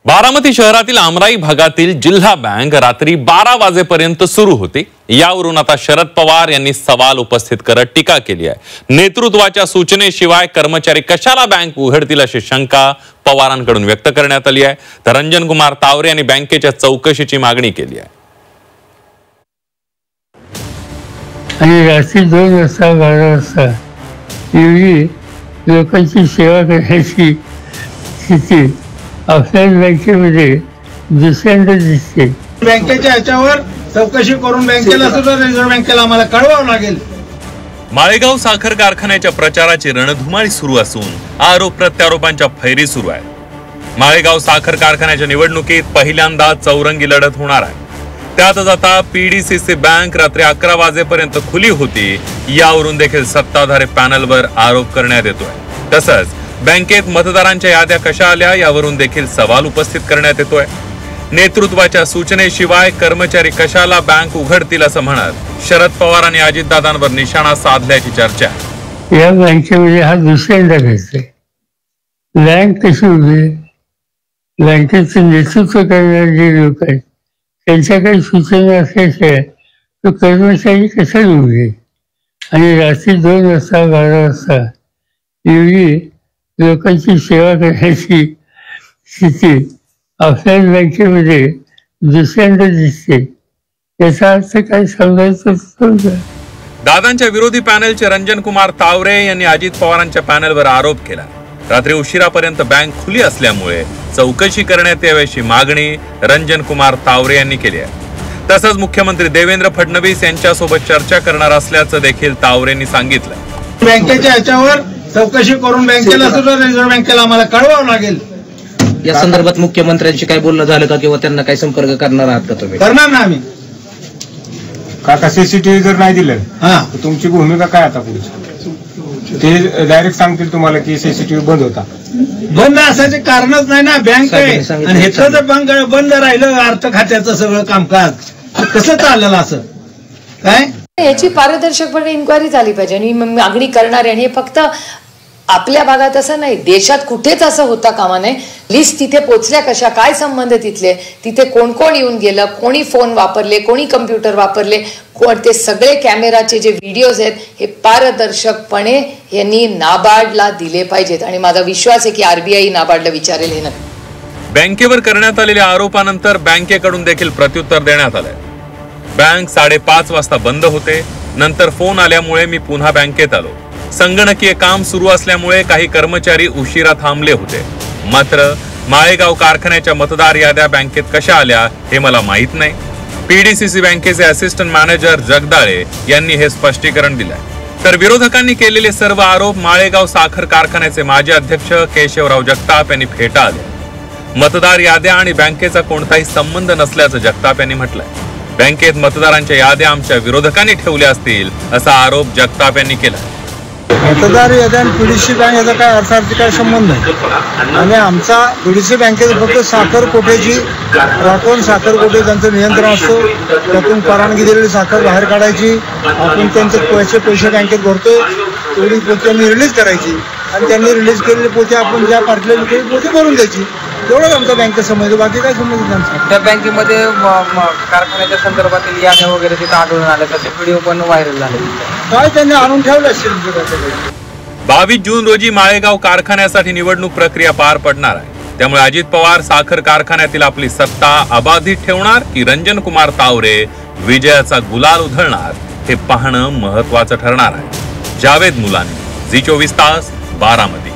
बारामती शहरातील आमराई भागातील जिल्हा बँक रात्री 12 वाजेपर्यंत सुरू होती। यावरून आता शरद पवार यांनी सवाल उपस्थित करत टीका केली आहे। नेतृत्वाच्या सूचनेशिवाय कर्मचारी कशाला बँक उघडतील अशी शंका पवारांकडून व्यक्त करण्यात आली आहे। तर रंजन कुमार तावरे यांनी बँकेच्या चौकशीची मागणी केली आहे। आणि रात्री 2 वाजता 12 वाजता एवढी लोकांची सेवा करण्याची स्थिती ऑफलाईन बँकेमध्ये दुसऱ्यांदा दिसते। बँकेच्या ह्याच्यावर चौकशी करून बँकेला सुद्धा रिझर्व्ह बँकेला आम्हाला कळवावं लागेल। माळेगाव साखर कारखान्याच्या प्रचाराची रणधुमाळी सुरू असून आरोप प्रत्यारोपांच्या फैरी सुरू आहे। माळेगाव साखर कारखान्याच्या निवडणुकीत पहिल्यांदा चौरंगी लढत होणार आहे। त्यातच आता पीडीसीसी बँक रात्री 11 वाजेपर्यंत खुली होती, यावरून देखील सत्ताधारी पॅनलवर आरोप करण्यात येतोय। तसंच बँकेत मतदारांच्या याद्या कशा आल्या यावरून देखील सवाल उपस्थित करण्यात येतोय। नेतृत्वाच्या सूचनेशिवाय कर्मचारी कशाला बँक उघडतील असं म्हणत शरद पवार आणि अजितदादांवर निशाणा साधल्याची चर्चा आहे। या बँकेमध्ये हा दुसऱ्यांदा घडतोय। बँक कशी उघडेल? बँकेचं नेतृत्व करणारे जे लोक आहेत त्यांच्या काही सूचना असल्याशिवाय तो कर्मचारी कसा उघडेल? आणि रात्री 2 वाजता 12 वाजता एवढी लोकांची सेवा करण्याची स्थिती ऑफलाईन बँकेमध्ये दुसऱ्यांदा दिसते। याचा अर्थ काय समजायचं? दादांच्या विरोधी पॅनलचे रंजन कुमार तावरे यांनी अजित पवारांच्या पॅनलवर आरोप केला। रात्री उशिरापर्यंत बँक खुली असल्यामुळे चौकशी करण्यात यावी अशी मागणी रंजन कुमार तावरे यांनी केली आहे। तसंच मुख्यमंत्री देवेंद्र फडणवीस यांच्यासोबत चर्चा करणार असल्याचं देखील तावरेंनी सांगितलं। बँकेच्या ह्याच्यावर चौकशी करून बँकेला सुद्धा रिझर्व्ह बँकेला आम्हाला कळवावं लागेल। या संदर्भात मुख्यमंत्र्यांशी काय बोलणं झालं का किंवा त्यांना काय संपर्क करणार आहात का तुम्ही? करणार ना आम्ही। काका सीसीटीव्ही जर नाही दिलं तर तुमची भूमिका काय आता पुढे? ते डायरेक्ट सांगतील तुम्हाला की सीसीटीव्ही बंद होता। बंद असायचे कारणच नाही ना, बँक आहे आणि ह्याचं जर बंद राहिलं अर्थ खात्याचं सगळं कामकाज कसं चाललं असं काय? याची पारदर्शकपणे इन्क्वायरी झाली पाहिजे आणि मागणी करणारे, आणि हे फक्त आपल्या भागात असं नाही, देशात कुठेच असं होता कामा नये। लिस्ट तिथे पोचल्या कशा, काय संबंध तिथले, तिथे कोण कोण येऊन गेलं, कोणी फोन वापरले, कोणी कम्प्युटर वापरले, ते सगळे कॅमेराचे जे व्हिडिओज आहेत हे पारदर्शकपणे यांनी नाबार्डला दिले पाहिजेत। आणि माझा विश्वास आहे की आरबीआय नाबार्डला विचारेल हे नक्की। बँकेवर करण्यात आलेल्या आरोपानंतर बँकेकडून देखील प्रत्युत्तर देण्यात आलंय। बँक 5:30 वाजता बंद होते, नंतर फोन आल्यामुळे मी पुन्हा बँकेत आलो। संगणकीय काम सुरू असल्यामुळे काही कर्मचारी उशिरा थांबले होते। मात्र माळेगाव कारखान्याच्या मतदार याद्या बँकेत कशा आल्या हे मला माहित नाही। पीडीसीसी बँकेचे असिस्टंट मॅनेजर जगदाळे यांनी हे स्पष्टीकरण दिलंय। तर विरोधकांनी केलेले सर्व आरोप माळेगाव साखर कारखान्याचे माजी अध्यक्ष केशवराव जगताप यांनी फेटाळले। मतदार याद्या आणि बँकेचा कोणताही संबंध नसल्याचं जगताप यांनी म्हटलंय। बँकेत मतदारांच्या याद्या आमच्या विरोधकांनी ठेवल्या असतील असा आरोप जगताप यांनी केला। मतदार याद्या आणि पीडीसी बँक याचा काय अर्थार्थी काय संबंध नाही। आणि आमचा पीडीसी बँकेचं फक्त साखर कोठ्याची राखून साखर कोठे त्यांचं नियंत्रण असतो, त्यातून परवानगी दिलेली साखर बाहेर काढायची, आपण त्यांचे पैसे बँकेत भरतोय तेवढी पोती आम्ही रिलीज करायची आणि त्यांनी रिलीज केलेले पोते आपण ज्या पार्टीला विकले पोते भरून द्यायची। एवढंच आमचा बँकेत संबंध, बाकी काय संबंध त्यांचा? त्या बँकेमध्ये कारखान्याच्या संदर्भातील याद्या वगैरे तिथे आढळून आल्या, त्याचे व्हिडिओ पण व्हायरल झाले। काय त्यांनी आणून ठेवलं असेल? 22 जून रोजी माळेगाव कारखान्यासाठी निवडणूक प्रक्रिया पार पडणार आहे। त्यामुळे अजित पवार साखर कारखान्यातील आपली सत्ता अबाधित ठेवणार की रंजन कुमार तावरे विजयाचा गुलाल उधळणार हे पाहणं महत्वाचं ठरणार आहे। जावेद मुलानी, झी 24 तास, बारामती।